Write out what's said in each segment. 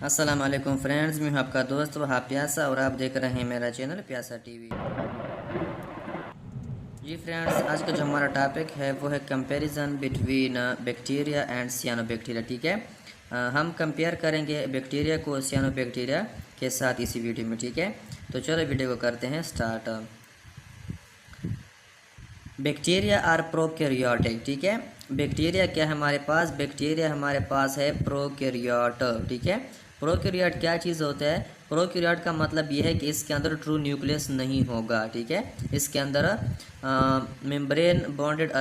अस्सलाम वालेकुम फ्रेंड्स, मैं हूं आपका दोस्त वहाँ प्यासा और आप देख रहे हैं मेरा चैनल प्यासा टीवी। जी फ्रेंड्स, आज का जो हमारा टॉपिक है वो है कंपैरिजन बिटवीन बैक्टीरिया एंड सियानोबैक्टीरिया। ठीक है, हम कंपेयर करेंगे बैक्टीरिया को सियानोबैक्टीरिया के साथ इसी वीडियो में। ठीक है, तो चलो वीडियो को करते हैं स्टार्ट। Bacteria are prokaryotic. ठीक है, बैक्टीरिया क्या है हमारे पास? बैक्टीरिया हमारे पास है प्रोकैरियोट। ठीक है, प्रोकैरियोट क्या चीज़ होता है? प्रोकैरियोट का मतलब यह है कि इसके अंदर ट्रू न्यूक्लियस नहीं होगा। ठीक है, इसके अंदर membrane bonded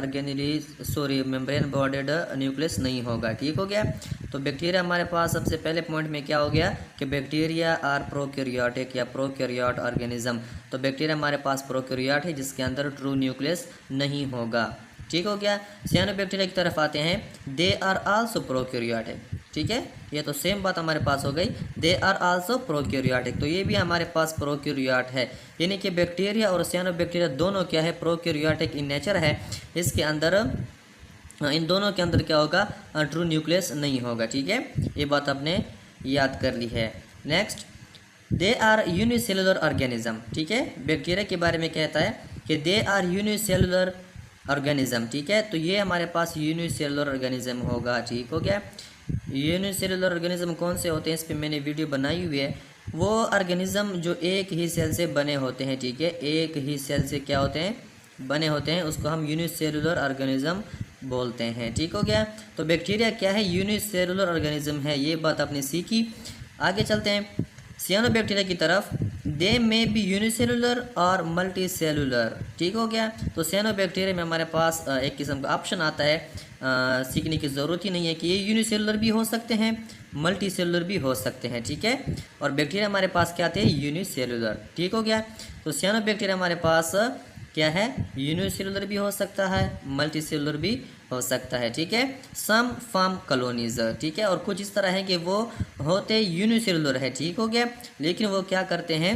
membrane bonded nucleus नहीं होगा। ठीक हो गया। तो बैक्टीरिया हमारे पास सबसे पहले पॉइंट में क्या हो गया कि बैक्टीरिया आर प्रोकैरियोटिक या प्रोकैरियोट ऑर्गेनिज्म। तो बैक्टीरिया हमारे पास प्रोकैरियोट है जिसके अंदर ट्रू न्यूक्लियस नहीं होगा। ठीक हो गया। सियानोबैक्टीरिया की तरफ आते हैं, दे आर आल्सो प्रोकैरियोटिक। ठीक है, ये तो सेम बात हमारे पास हो गई, दे आर आल्सो प्रोकैरियोटिक। तो ये भी हमारे पास प्रोकैरियोट है, यानी कि बैक्टीरिया और सियानोबैक्टीरिया दोनों क्या है? प्रोकैरियोटिक इन नेचर है। इसके अंदर इन दोनों के अंदर क्या होगा? ट्रू न्यूक्लियस नहीं होगा। ठीक है, ये बात आपने याद कर ली है। Next, they are unicellular organism. ठीक है, बैक्टीरिया के बारे में कहता है कि दे आर यूनिसेलुलर ऑर्गेनिज्म। ठीक है, तो ये हमारे पास यूनिसेलुलर ऑर्गेनिज्म होगा। ठीक हो गया। यूनिसेलुलर ऑर्गेनिज्म कौन से होते हैं, इस पर मैंने वीडियो बनाई हुई है। वो ऑर्गेनिज्म जो एक ही सेल से बने होते हैं। ठीक है, एक ही सेल से क्या होते हैं? बने होते हैं, उसको हम यूनिसेलुलर ऑर्गेनिज्म बोलते हैं। ठीक हो गया। तो बैक्टीरिया क्या है? यूनिसेलुलर ऑर्गेनिज्म है। ये बात आपने सीखी। आगे चलते हैं सियानोबैक्टीरिया की तरफ। दे में बी यूनिसेलुलर और मल्टी सेलुलर। ठीक हो गया। तो सियानोबैक्टीरिया में हमारे पास एक किस्म का ऑप्शन आता है, सीखने की ज़रूरत ही नहीं है कि ये यूनिसेलुलर भी हो सकते हैं, मल्टी सेलुलर भी हो सकते हैं। ठीक है, और बैक्टीरिया हमारे पास क्या थे? यूनिसेलुलर। ठीक हो गया। तो सियानोबैक्टीरिया हमारे पास क्या है? यूनिसेलुलर भी हो सकता है, मल्टी सेलुलर भी हो सकता है। ठीक है, सम फॉर्म कॉलोनीज। ठीक है, और कुछ इस तरह है कि वो होते यूनिसेलुलर है। ठीक हो गया, लेकिन वो क्या करते हैं?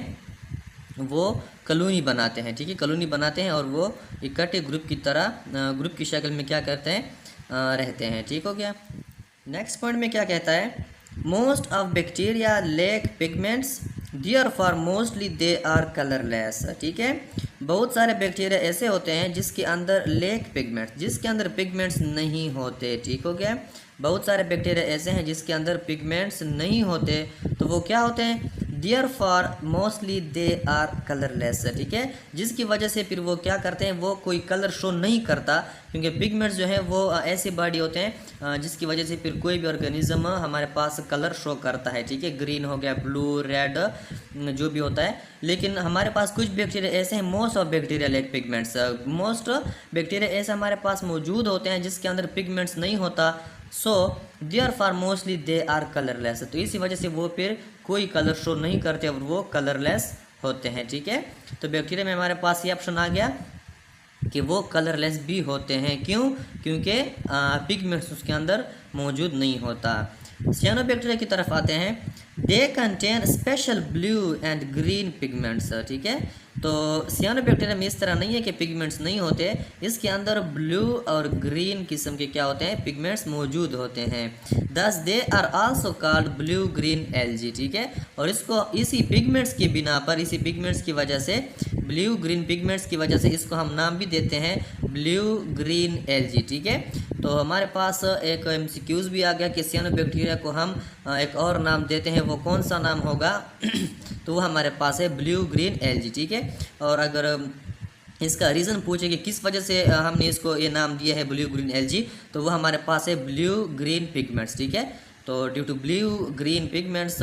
वो कॉलोनी बनाते हैं। ठीक है, कॉलोनी बनाते हैं और वो इकट्ठे ग्रुप की तरह ग्रुप की शक्ल में क्या करते हैं? रहते हैं। ठीक हो गया। नेक्स्ट पॉइंट में क्या कहता है? Most of bacteria lack pigments therefore mostly they are colourless. ठीक है, बहुत सारे बैक्टीरिया ऐसे होते हैं जिसके अंदर लेक पिगमेंट्स, जिसके अंदर पिगमेंट्स नहीं होते। ठीक हो गया। बहुत सारे बैक्टीरिया ऐसे हैं जिसके अंदर पिगमेंट्स नहीं होते, तो वो क्या होते हैं? Therefore mostly they are colourless. ठीक है, जिसकी वजह से फिर वो क्या करते हैं? वो कोई कलर शो नहीं करता, क्योंकि पिगमेंट्स जो है वो ऐसी बॉडी होते हैं जिसकी वजह से फिर कोई भी ऑर्गेनिज्म हमारे पास कलर शो करता है। ठीक है, ग्रीन हो गया, ब्लू, रेड, जो भी होता है। लेकिन हमारे पास कुछ बैक्टीरिया ऐसे हैं, most of bacteria like pigments, most bacteria ऐसे हमारे पास मौजूद होते हैं जिसके अंदर पिगमेंट्स नहीं होता। So therefore mostly they are colourless. तो इसी वजह से वो फिर कोई कलर शो नहीं करते और वो कलरलेस होते हैं। ठीक है, तो बैक्टीरिया में हमारे पास ये ऑप्शन आ गया कि वो कलरलेस भी होते हैं। क्यों? क्योंकि पिगमेंट्स उसके अंदर मौजूद नहीं होता। सियानोबैक्टीरिया की तरफ आते हैं। They contain special blue and green pigments. ठीक है, तो सियानोबैक्टीरिया में इस तरह नहीं है कि पिगमेंट्स नहीं होते, इसके अंदर ब्लू और ग्रीन किस्म के क्या होते हैं? पिगमेंट्स मौजूद होते हैं। Thus they are also called blue green algae. ठीक है, और इसको इसी पिगमेंट्स की बिना पर, इसी पिगमेंट्स की वजह से, ब्लू ग्रीन पिगमेंट्स की वजह से इसको हम नाम भी देते हैं ब्लू ग्रीन एलजी। ठीक है, तो हमारे पास एक एमसीक्यूज भी आ गया कि सियानोबैक्टीरिया को हम एक और नाम देते हैं, वो कौन सा नाम होगा? तो वो हमारे पास है ब्लू ग्रीन एलजी। ठीक है, और अगर इसका रीज़न पूछे कि किस वजह से हमने इसको ये नाम दिया है ब्लू ग्रीन एलजी, तो वो हमारे पास है ब्लू ग्रीन पिगमेंट्स। ठीक है, तो due to blue green pigments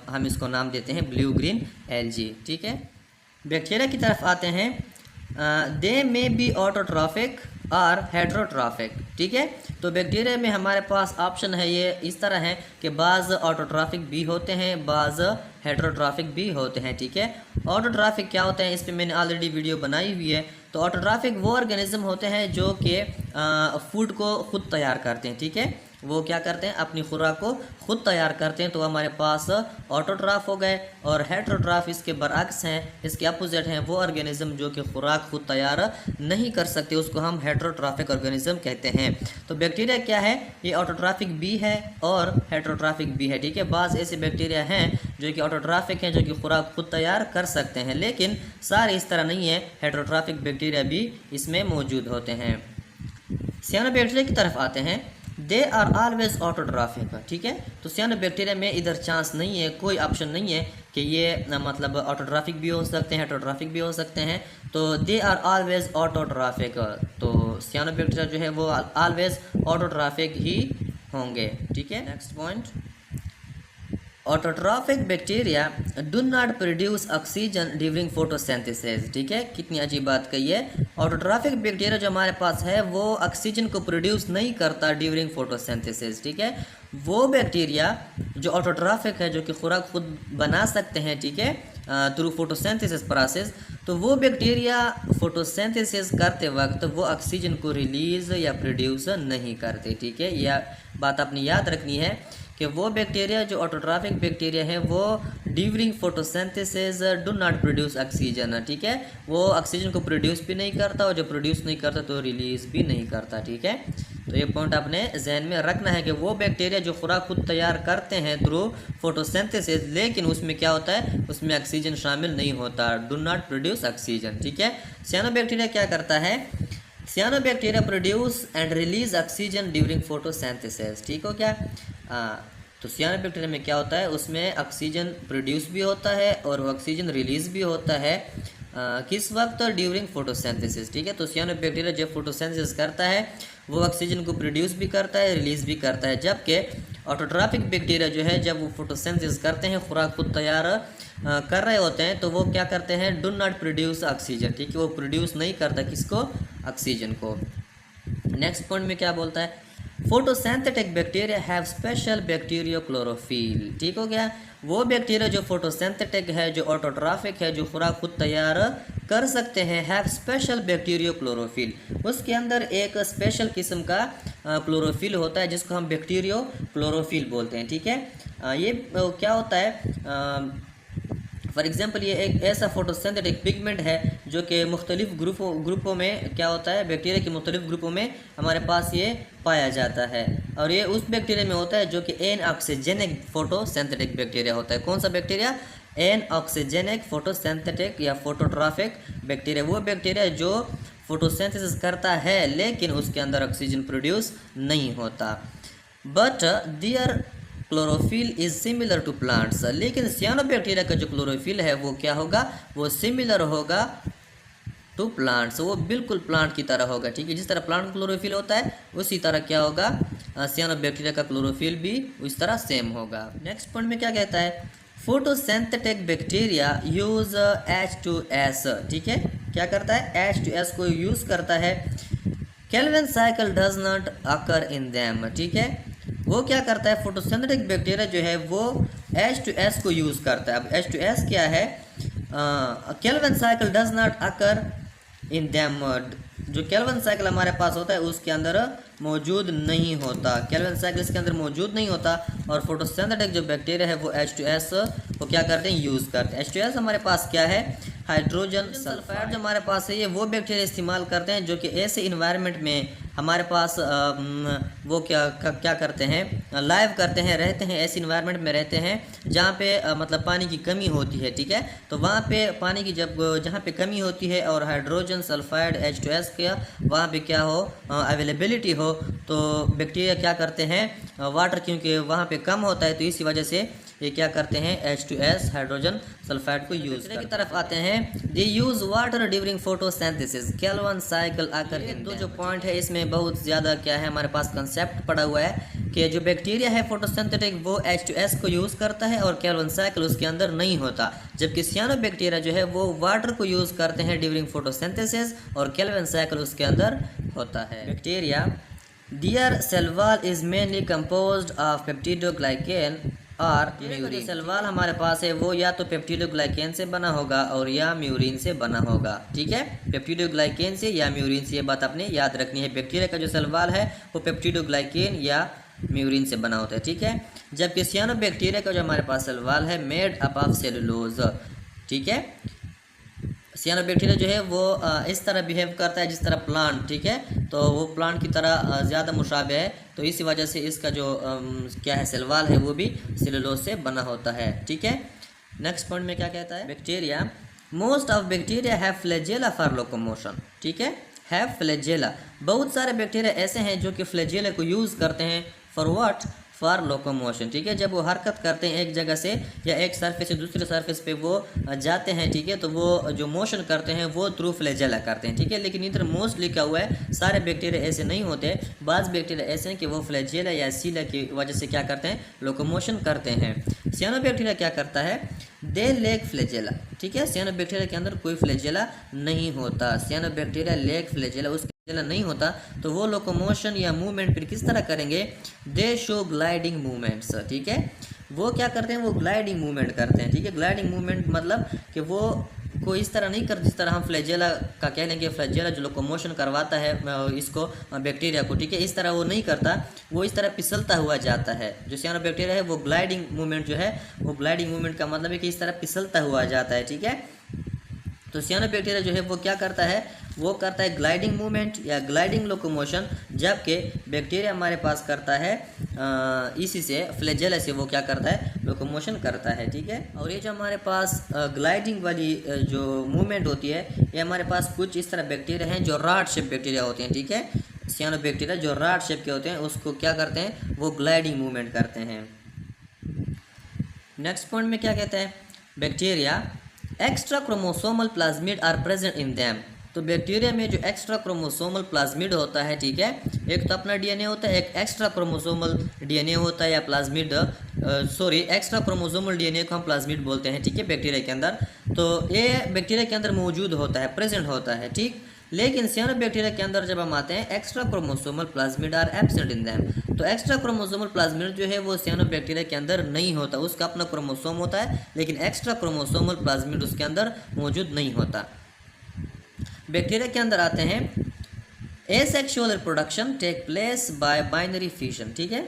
हम इसको नाम देते हैं ब्लू ग्रीन एलजी। ठीक है, बैक्टीरिया की तरफ आते हैं। दे मे बी ऑटोट्रॉफिक और हेट्रोट्रॉफिक। ठीक है, तो बैक्टीरिया में हमारे पास ऑप्शन है ये इस तरह है कि बाज़ ऑटोट्रॉफिक भी होते हैं, बाज़ हेट्रोट्रॉफिक भी होते हैं। ठीक है, ऑटोट्रॉफिक क्या होते हैं, इस पर मैंने ऑलरेडी वीडियो बनाई हुई है। तो ऑटोट्रॉफिक वो ऑर्गेनिज्म होते हैं जो कि फूड को खुद तैयार करते हैं। ठीक है, वो क्या करते हैं, अपनी खुराक को खुद तैयार करते हैं, तो हमारे पास ऑटोट्राफ हो गए। और हेट्रोट्राफ इसके बरअक्स हैं, इसके अपोजिट हैं, वो ऑर्गेनिज्म जो कि खुराक खुद तैयार नहीं कर सकते, उसको हम हेट्रोट्राफिक ऑर्गेनिज्म कहते हैं। तो बैक्टीरिया क्या है, ये ऑटोट्राफिक भी है और हेट्रोट्राफिक भी है, ठीक है। बाज़ ऐसे बैक्टीरिया हैं जो कि ऑटोट्राफिक हैं, जो कि खुराक खुद तैयार कर सकते हैं, लेकिन सारे इस तरह नहीं है, हेट्रोट्राफिक बैक्टीरिया भी इसमें मौजूद होते हैं। सियानोबैक्टीरिया की तरफ आते हैं। दे आर ऑलवेज ऑटोट्राफिक, ठीक है। तो सियानोबैक्टीरिया में इधर चांस नहीं है, कोई ऑप्शन नहीं है कि ये मतलब ऑटोट्राफिक भी हो सकते हैं, हेट्रोट्राफिक भी हो सकते हैं। तो दे आर ऑलवेज ऑटोट्राफिक, तो सियानोबैक्टीरिया जो है वो ऑलवेज ऑटोट्राफिक ही होंगे, ठीक है। Next point, autotrophic bacteria do not produce oxygen during photosynthesis, ठीक है। कितनी अजीब बात कही है। ऑटोट्रॉफिक बैक्टीरिया जो हमारे पास है वो ऑक्सीजन को प्रोड्यूस नहीं करता ड्यूरिंग फोटोसिंथेसिस, ठीक है। वो बैक्टीरिया जो ऑटोट्रॉफिक है, जो कि खुराक खुद बना सकते हैं, ठीक है, थ्रू फोटोसिंथेसिस प्रोसेस, तो वो बैक्टीरिया फोटोसिंथेसिस करते वक्त वो ऑक्सीजन को रिलीज़ या प्रोड्यूस नहीं करते, ठीक है। यह बात आपने याद रखनी है कि वो बैक्टीरिया जो ऑटोट्रॉफिक बैक्टीरिया है वो during photosynthesis do not produce oxygen, ठीक है। वो ऑक्सीजन को प्रोड्यूस भी नहीं करता और जो प्रोड्यूस नहीं करता तो रिलीज़ भी नहीं करता, ठीक है। तो ये पॉइंट आपने जहन में रखना है कि वो बैक्टीरिया जो खुराक खुद तैयार करते हैं थ्रू फोटोसिंथेसिस, लेकिन उसमें क्या होता है, उसमें ऑक्सीजन शामिल नहीं होता, डू नॉट प्रोड्यूस ऑक्सीजन, ठीक है। सियानोबैक्टीरिया क्या करता है, सियानोबैक्टीरिया produce and release oxygen during photosynthesis, ठीक हो क्या। तो सियानोबैक्टीरिया में क्या होता है, उसमें ऑक्सीजन प्रोड्यूस भी होता है और ऑक्सीजन रिलीज़ भी होता है, किस वक्त, ड्यूरिंग फोटोसिंथेसिस, ठीक है। तो सियानोबैक्टीरिया जब फोटोसिंथेसिस करता है वो ऑक्सीजन को प्रोड्यूस भी करता है, रिलीज़ भी करता है, जबकि ऑटोट्रॉफिक बैक्टीरिया जो है जब वो फोटोसिंथेसिस करते हैं, खुराक खुद तैयार कर रहे होते हैं, तो वो क्या करते हैं, डू नॉट प्रोड्यूस ऑक्सीजन, ठीक है। वो प्रोड्यूस नहीं करता किसको, ऑक्सीजन को। नेक्स्ट पॉइंट में क्या बोलता है, photosynthetic bacteria have special bacterio chlorophyll, ठीक हो गया। वो बैक्टीरिया जो फोटोसिंथेटिक है, जो ऑटोट्रॉफिक है, जो खुराक खुद तैयार कर सकते हैं, हैव स्पेशल बैक्टीरियो क्लोरोफिल, उसके अंदर एक स्पेशल किस्म का क्लोरोफिल होता है जिसको हम बैक्टीरियो क्लोरोफिल बोलते हैं, ठीक है। ये क्या होता है, फॉर एग्जांपल ये एक ऐसा फोटोसिंथेटिक पिगमेंट है जो कि मुख्तलिफ ग्रुपों में क्या होता है, बैक्टीरिया के मुख्तलिफ ग्रुपों में हमारे पास ये पाया जाता है, और ये उस बैक्टीरिया में होता है जो कि एन ऑक्सीजेनिक फोटोसिंथेटिक बैक्टीरिया होता है। कौन सा बैक्टीरिया, एन ऑक्सीजेनिक फोटोसिंथेटिक या फोटोट्रॉफिक बैक्टीरिया, वो बैक्टीरिया जो फोटोसिंथेसिस करता है लेकिन उसके अंदर ऑक्सीजन प्रोड्यूस नहीं होता। But their chlorophyll is similar to plants, लेकिन सियानोबैक्टीरिया का जो क्लोरोफिल है वो क्या होगा, वो सिमिलर होगा टू प्लांट्स, वो बिल्कुल प्लांट की तरह होगा, ठीक है। जिस तरह प्लांट क्लोरोफिल होता है उसी तरह क्या होगा, सियानोबैक्टीरिया का क्लोरोफिल भी उस तरह सेम होगा। नेक्स्ट पॉइंट में क्या कहता है, फोटोसिंथेटिक बैक्टीरिया यूज H2S, ठीक है। क्या करता है, H2S को यूज़ करता है। Calvin cycle does not occur in them, ठीक है। वो क्या करता है, फोटोसिंथेटिक बैक्टीरिया जो है वो H2S को यूज़ करता है। अब H2S क्या है, Calvin cycle does not occur in them, जो केल्विन साइकिल हमारे पास होता है उसके अंदर मौजूद नहीं होता, केल्विन साइकिल इसके अंदर मौजूद नहीं होता, और फोटोसिंथेटिक जो बैक्टीरिया है वो H2S को क्या करते हैं, यूज़ करते हैं। H2S हमारे पास क्या है, हाइड्रोजन सल्फाइड जो हमारे पास है, ये वो बैक्टीरिया इस्तेमाल करते हैं जो कि ऐसे इन्वायरमेंट में हमारे पास वो क्या करते हैं, लाइव करते हैं, रहते हैं, ऐसे इन्वायरमेंट में रहते हैं जहाँ पे मतलब पानी की कमी होती है, ठीक है। तो वहाँ पे पानी की जहाँ पे कमी होती है और हाइड्रोजन सल्फाइड H2S का वहाँ पे क्या हो, अवेलेबिलिटी हो, तो बैक्टीरिया क्या करते हैं, वाटर क्योंकि वहाँ पे कम होता है तो इसी वजह से ये क्या करते हैं, H2S हाइड्रोजन सल्फाइड को यूज़ करते हैं। की तरफ आते हैं, they use water during photosynthesis, Calvin cycle आकर के दो जो पॉइंट है इसमें बहुत ज़्यादा क्या है, हमारे पास कंसेप्ट पड़ा हुआ है कि जो बैक्टीरिया है फोटोसिंथेटिक वो H2S को यूज़ करता है और केल्विन साइकिल उसके अंदर नहीं होता, जबकि सियानोबैक्टीरिया जो है वो वाटर को यूज़ करते हैं ड्यूरिंग फोटोसिंथेसिस और केल्विन साइकिल उसके अंदर होता है। Bacteria their cell wall is mainly composed of peptidoglycan और म्यूरिन। सेल वॉल हमारे पास है वो या तो पेप्टिडोग्लाइकेन से बना होगा और या म्यूरिन से बना होगा, ठीक है। पेप्टिडोग्लाइकेन से या म्यूरिन से, ये बात आपने याद रखनी है। बैक्टीरिया का जो सेल वॉल है वो पेप्टिडोग्लाइकेन या म्यूरिन से बना होता है, ठीक है। जबकि सियानोबैक्टीरिया का जो हमारे पास सेल वॉल है मेड अप ऑफ सेलुलोज, ठीक है। सियानोबैक्टीरिया जो है वो इस तरह बिहेव करता है जिस तरह प्लांट, ठीक है, तो वो प्लांट की तरह ज़्यादा मुशाबे है, तो इसी वजह से इसका जो क्या है सेल वॉल है वो भी सेलुलोज से बना होता है, ठीक है। नेक्स्ट पॉइंट में क्या कहता है, bacteria most of bacteria have flagella for locomotion, ठीक है, हैव फ्लैजेला। बहुत सारे बैक्टीरिया ऐसे हैं जो कि फ्लैजेला को यूज़ करते हैं फॉर व्हाट, फॉर लोकोमोशन, ठीक है। जब वो हरकत करते हैं एक जगह से या एक सरफेस से दूसरे सरफेस पे वो जाते हैं, ठीक है, तो वो जो मोशन करते हैं वो थ्रू फ्लैजेला करते हैं, ठीक है। लेकिन इधर मोस्टली क्या हुआ है, सारे बैक्टीरिया ऐसे नहीं होते, बाज़ बैक्टीरिया ऐसे हैं कि वो फ्लैजेला या सीला की वजह से क्या करते हैं, लोकोमोशन करते हैं। सियानोबैक्टीरिया क्या करता है, दे लेक फ्लैजेला, ठीक है। सियानोबैक्टीरिया के अंदर कोई फ्लैजेला नहीं होता, सियानोबैक्टीरिया लेक फ्लैजेला उसके नहीं होता, तो वो लोकोमोशन या मूवमेंट फिर किस तरह करेंगे, दे शो ग्लाइडिंग मूवमेंट्स, ठीक है। वो क्या करते हैं, वो ग्लाइडिंग मूवमेंट करते हैं, ठीक है। ग्लाइडिंग मूवमेंट मतलब कि वो कोई इस तरह नहीं करते जिस तरह हम फ्लैजेला का कह लेंगे, फ्लैजेला जो लोकोमोशन करवाता है इसको बैक्टीरिया को, ठीक है, इस तरह वो नहीं करता, वो इस तरह फिसलता हुआ जाता है। जो सियानोबैक्टीरिया है वो ग्लाइडिंग मूवमेंट जो है, वो ग्लाइडिंग मूवमेंट का मतलब है कि इस तरह फिसलता हुआ जाता है, ठीक है। तो सियानोबैक्टीरिया जो है वो क्या करता है, वो करता है ग्लाइडिंग मूवमेंट या ग्लाइडिंग लोकोमोशन, जबकि बैक्टीरिया हमारे पास करता है इसी से फ्लैजेला से वो क्या करता है, लोकोमोशन करता है, ठीक है। और ये जो हमारे पास ग्लाइडिंग वाली जो मूवमेंट होती है, ये हमारे पास कुछ इस तरह बैक्टीरिया हैं जो रॉड शेप बैक्टीरिया होते हैं, ठीक है। सियानोबैक्टीरिया जो रॉड शेप के होते हैं उसको क्या करते हैं, वो ग्लाइडिंग मूवमेंट करते हैं। नेक्स्ट पॉइंट में क्या कहता है, bacteria extra chromosomal plasmid are present in them. तो बैक्टीरिया में जो एक्स्ट्रा क्रोमोसोमल प्लाज्मिड होता है, ठीक है, एक तो अपना डीएनए होता है, एक एक्स्ट्रा क्रोमोसोमल डीएनए होता है या प्लाज्मिड, एक्स्ट्रा क्रोमोसोमल डीएनए को हम प्लाज्मिड बोलते हैं, ठीक है, बैक्टीरिया के अंदर। तो ये बैक्टीरिया के अंदर मौजूद होता है, प्रेजेंट होता है, ठीक। लेकिन सियानोबैक्टीरिया के अंदर जब हम आते हैं, extra chromosomal plasmid are absent in them. तो एक्स्ट्रा क्रोमोसोमल प्लाज्मिड जो है वो सियानोबैक्टीरिया के अंदर नहीं होता, उसका अपना क्रोमोसोम होता है, लेकिन एक्स्ट्रा क्रोमोसोमल प्लाज्मिड उसके अंदर मौजूद नहीं होता। बैक्टीरिया के अंदर आते हैं, asexual reproduction take place by binary fission, ठीक है।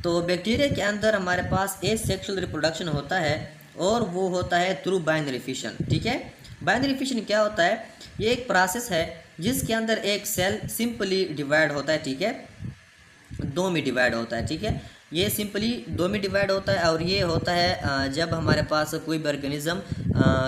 तो बैक्टीरिया के अंदर हमारे पास एसेक्सुअल रिप्रोडक्शन होता है और वो होता है थ्रू बाइनरी फिशन, ठीक है। बाइनरी फिशन क्या होता है, ये एक प्रोसेस है जिसके अंदर एक सेल सिंपली डिवाइड होता है, ठीक है, दो में डिवाइड होता है, ठीक है। ये सिंपली दो में डिवाइड होता है और ये होता है जब हमारे पास कोई भी ऑर्गेनिज्म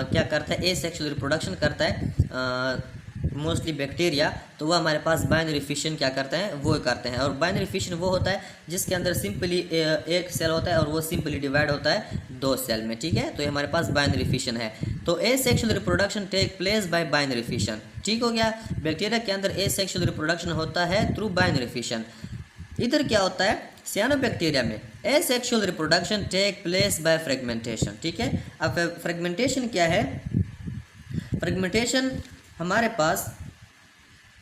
क्या करता है, एसेक्सुअल रिप्रोडक्शन करता है, मोस्टली बैक्टीरिया, तो वो हमारे पास बाइनरी फिशन क्या करते हैं, वो करते हैं। और बाइनरी फिशन वो होता है जिसके अंदर सिंपली एक सेल होता है और वो सिंपली डिवाइड होता है दो सेल में, ठीक है। तो ये हमारे पास बाइनरी फिशन है। तो asexual reproduction take place by binary fission, ठीक हो गया। बैक्टीरिया के अंदर एसेक्सुअल रिप्रोडक्शन होता है थ्रू बाइनरी फिशन। इधर क्या होता है, सियानोबैक्टीरिया में asexual reproduction take place by fragmentation, ठीक है। अब फ्रेगमेंटेशन क्या है, फ्रेगमेंटेशन हमारे पास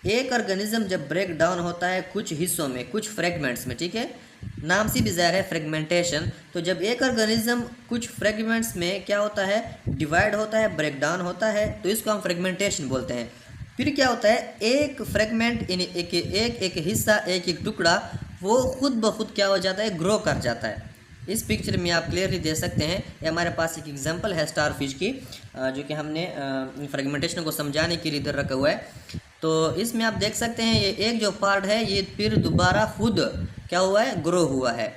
एक ऑर्गेनिज्म जब ब्रेक डाउन होता है कुछ हिस्सों में, कुछ फ्रेगमेंट्स में, ठीक है, नाम से भी ज़ाहिर है फ्रेगमेंटेशन। तो जब एक ऑर्गेनिज्म कुछ फ्रेगमेंट्स में क्या होता है, डिवाइड होता है, ब्रेक डाउन होता है, तो इसको हम फ्रेगमेंटेशन बोलते हैं। फिर क्या होता है, एक फ्रेगमेंट एक हिस्सा, एक टुकड़ा, वो खुद ब खुद क्या हो जाता है, ग्रो कर जाता है। इस पिक्चर में आप क्लियरली देख सकते हैं, ये हमारे पास एक एग्जांपल है स्टार फिश की, जो कि हमने फ्रेगमेंटेशन को समझाने के लिए इधर रखा हुआ है। तो इसमें आप देख सकते हैं ये एक जो पार्ट है ये फिर दोबारा खुद क्या हुआ है, ग्रो हुआ है।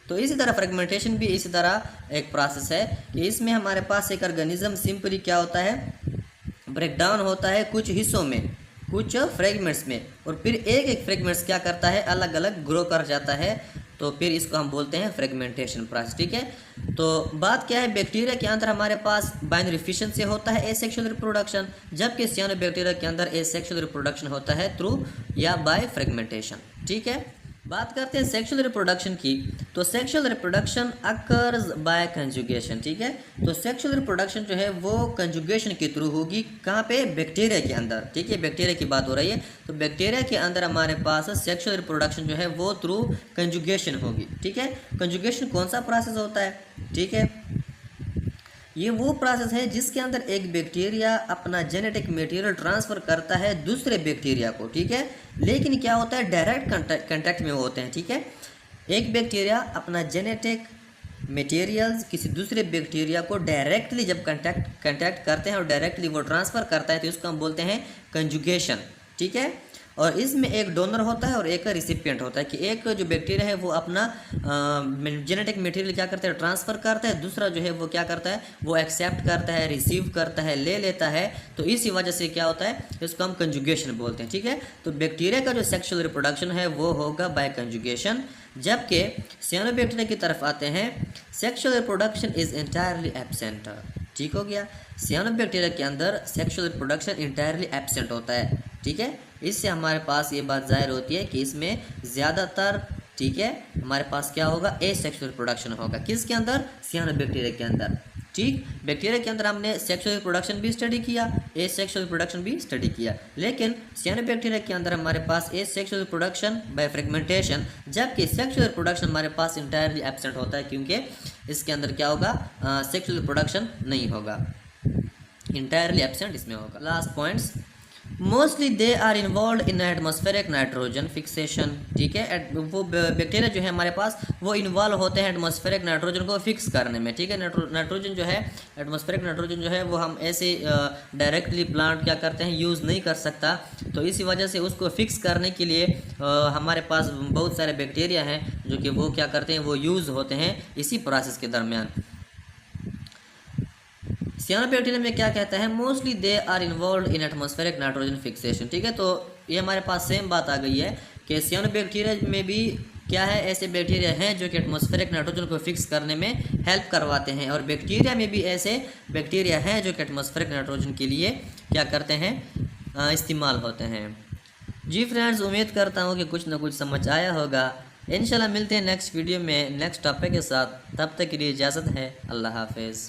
तो इसी तरह फ्रेगमेंटेशन भी इसी तरह एक प्रोसेस है कि इसमें हमारे पास एक ऑर्गेनिज्म सिंपली क्या होता है, ब्रेक डाउन होता है कुछ हिस्सों में, कुछ फ्रेगमेंट्स में, और फिर एक फ्रेगमेंट्स क्या करता है, अलग अलग ग्रो कर जाता है। तो फिर इसको हम बोलते हैं फ्रेगमेंटेशन प्रोसेस, ठीक है। तो बात क्या है, बैक्टीरिया के अंदर हमारे पास बाइनरी फिशन से होता है एसेक्सुअल रिप्रोडक्शन, जबकि सियानोबैक्टीरिया के अंदर एसेक्सुअल रिप्रोडक्शन होता है थ्रू या बाय फ्रेगमेंटेशन, ठीक है। बात करते हैं सेक्सुअल रिप्रोडक्शन की। तो sexual reproduction occurs by conjugation, ठीक है। तो सेक्सुअल रिप्रोडक्शन जो है वो कंजुगेशन के थ्रू होगी, कहाँ पे, बैक्टीरिया के अंदर, ठीक है, बैक्टीरिया की बात हो रही है। तो बैक्टीरिया के अंदर हमारे पास सेक्सुअल रिप्रोडक्शन जो है वो थ्रू कंजुगेशन होगी, ठीक है। कंजुगेशन कौन सा प्रोसेस होता है, ठीक है, ये वो प्रोसेस है जिसके अंदर एक बैक्टीरिया अपना जेनेटिक मटेरियल ट्रांसफ़र करता है दूसरे बैक्टीरिया को, ठीक है। लेकिन क्या होता है, डायरेक्ट कंटेक्ट में होते हैं, ठीक है। एक बैक्टीरिया अपना जेनेटिक मटेरियल्स किसी दूसरे बैक्टीरिया को डायरेक्टली जब कंटैक्ट करते हैं और डायरेक्टली वो ट्रांसफ़र करता है तो इसको हम बोलते हैं कंजुगेशन, ठीक है। और इसमें एक डोनर होता है और एक रिसिपिएंट होता है कि एक जो बैक्टीरिया है वो अपना जेनेटिक मटेरियल क्या करता है, ट्रांसफ़र करता है, दूसरा जो है वो क्या करता है, वो एक्सेप्ट करता है, रिसीव करता है, ले लेता है। तो इसी वजह से क्या होता है, इसको हम कंजुगेशन बोलते हैं, ठीक है। तो बैक्टीरिया का जो सेक्सुअल रिप्रोडक्शन है वो होगा बाय कंजुगेशन, जबकि सियानोबैक्टीरिया की तरफ आते हैं, sexual reproduction is entirely absent, ठीक हो गया। सियानोबैक्टीरिया के अंदर सेक्सुअल रिप्रोडक्शन इंटायरली एब्सेंट होता है, ठीक है। इससे हमारे पास ये बात जाहिर होती है कि इसमें ज़्यादातर, ठीक है, हमारे पास क्या होगा, एसेक्सुअल रिप्रोडक्शन होगा। किसके अंदर, सियानोबैक्टीरिया के अंदर, ठीक। बैक्टीरिया के अंदर हमने सेक्सुअल रिप्रोडक्शन भी स्टडी किया, एसेक्सुअल रिप्रोडक्शन भी स्टडी किया, लेकिन सियानोबैक्टीरिया के अंदर हमारे पास एसेक्सुअल रिप्रोडक्शन बाय फ्रेगमेंटेशन, जबकि सेक्सुअल रिप्रोडक्शन हमारे पास इंटायरली एब्सेंट होता है, क्योंकि इसके अंदर क्या होगा, सेक्सुअल रिप्रोडक्शन नहीं होगा, इंटायरली एब्सेंट इसमें होगा। Last points, mostly they are involve in atmospheric nitrogen fixation, ठीक है। वो बैक्टीरिया जो है हमारे पास वो इन्वॉल्व होते हैं एटमॉस्फेरिक नाइट्रोजन को फिक्स करने में, ठीक है। नाइट्रोजन जो है, एटमॉस्फेरिक नाइट्रोजन जो है वो हम ऐसे डायरेक्टली प्लांट क्या करते हैं, यूज़ नहीं कर सकता। तो इसी वजह से उसको फिक्स करने के लिए हमारे पास बहुत सारे बैक्टीरिया हैं जो कि वो क्या करते हैं, वो यूज़ होते हैं इसी प्रोसेस के दरमियान। सियानोबैक्टीरिया में क्या कहता है, mostly they are involve in atmospheric nitrogen fixation, ठीक है। तो ये हमारे पास सेम बात आ गई है कि सियानोबैक्टीरिया में भी क्या है, ऐसे बैक्टीरिया हैं जो कि एटमॉस्फेरिक नाइट्रोजन को फिक्स करने में हेल्प करवाते हैं, और बैक्टीरिया में भी ऐसे बैक्टीरिया हैं जो कि एटमॉस्फेरिक नाइट्रोजन के लिए क्या करते हैं, इस्तेमाल होते हैं। जी फ्रेंड्स, उम्मीद करता हूँ कि कुछ ना कुछ समझ आया होगा। इंशाल्लाह मिलते हैं नेक्स्ट वीडियो में नेक्स्ट टॉपिक के साथ, तब तक के लिए इजाज़त है, अल्लाह हाफिज़।